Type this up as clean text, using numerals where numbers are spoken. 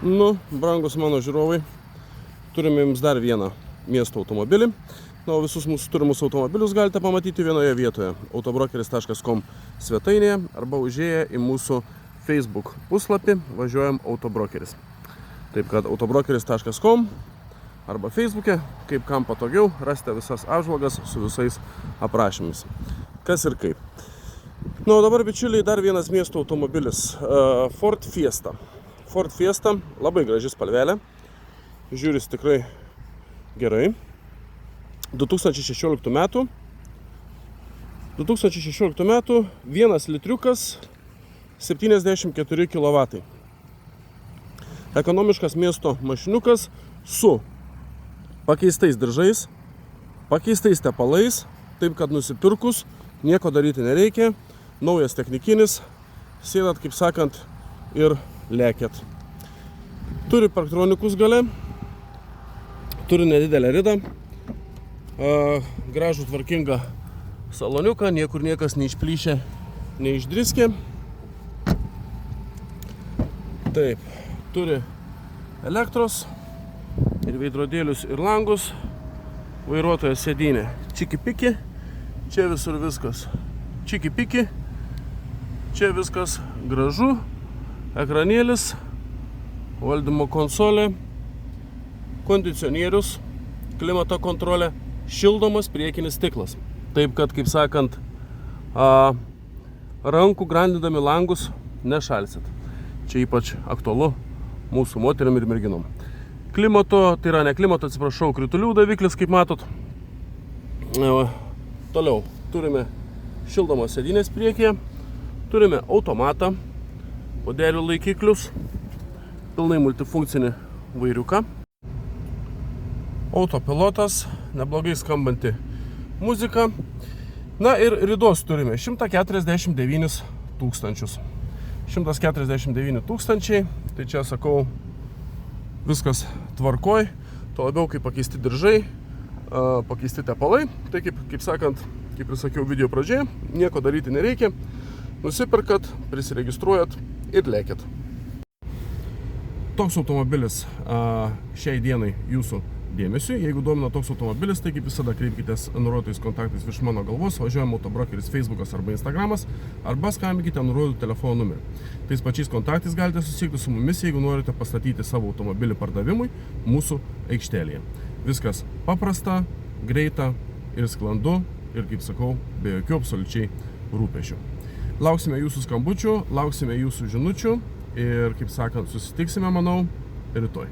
Nu, brangus mano žiūrovai, turime jums dar vieną miesto automobilį. Na, o visus mūsų turimus automobilius galite pamatyti vienoje vietoje – autobrokeris.com svetainėje arba užėję į mūsų Facebook puslapį Važiuojam Autobrokeris. Taip kad autobrokeris.com arba Facebook'e, kaip kam patogiau, rasite visas apžvalgas su visais aprašymais. Kas ir kaip. Na, o dabar, bičiuliai, dar vienas miesto automobilis – Ford Fiesta. Ford Fiesta, labai graži spalvelė, žiūris tikrai gerai. 2016 metų, 1 litriukas, 74 kW. Ekonomiškas miesto mašiniukas su pakeistais diržais, pakeistais tepalais, taip kad nusipirkus, nieko daryti nereikia, naujas technikinis, sėdat, kaip sakant, ir lėkėt. Turi parktronikus gale, turi nedidelę ridą, gražų tvarkingą saloniuką, niekur niekas neišplyšė, neišdriskė. Taip, turi elektros ir veidrodėlius ir langus, vairuotojo sėdynė čiki-piki, čia visur viskas čiki-piki, čia viskas gražu, ekranėlis, valdymo konsolė, kondicionierius, klimato kontrolė, šildomas priekinis stiklas. Taip kad, kaip sakant, rankų grandindami langus nešalsit. Čia ypač aktualu mūsų moteriam ir merginom. Klimato, tai yra ne klimato, atsiprašau, kritulių daviklis, kaip matot. Toliau turime šildomos sėdynės priekyje, turime automatą, podelių laikiklius, pilnai multifunkcinį vairiuką. Autopilotas, neblogai skambanti muzika. Na ir ridos turime 149 tūkstančius. 149 tūkstančiai, tai čia sakau, viskas tvarkoj, to labiau kaip pakeisti diržai, pakeisti tepalai. Tai kaip sakant, kaip ir sakiau video pradžioje, nieko daryti nereikia. Nusipirkat, prisiregistruojat ir lėkit. Toks automobilis šiai dienai jūsų dėmesiu. Jeigu domina toks automobilis, tai kaip visada kreipkitės nurodytais kontaktais virš mano galvos, Važiuojam Autobrokeris Facebookas arba Instagramas, arba skambinkite nurodytą telefono numerį. Tais pačiais kontaktais galite susiekti su mumis, jeigu norite pastatyti savo automobilį pardavimui mūsų aikštelėje. Viskas paprasta, greita ir sklandu ir, kaip sakau, be jokių absoliučiai rūpesčių. Lauksime jūsų skambučių, lauksime jūsų žinučių ir, kaip sakant, susitiksime, manau, rytoj.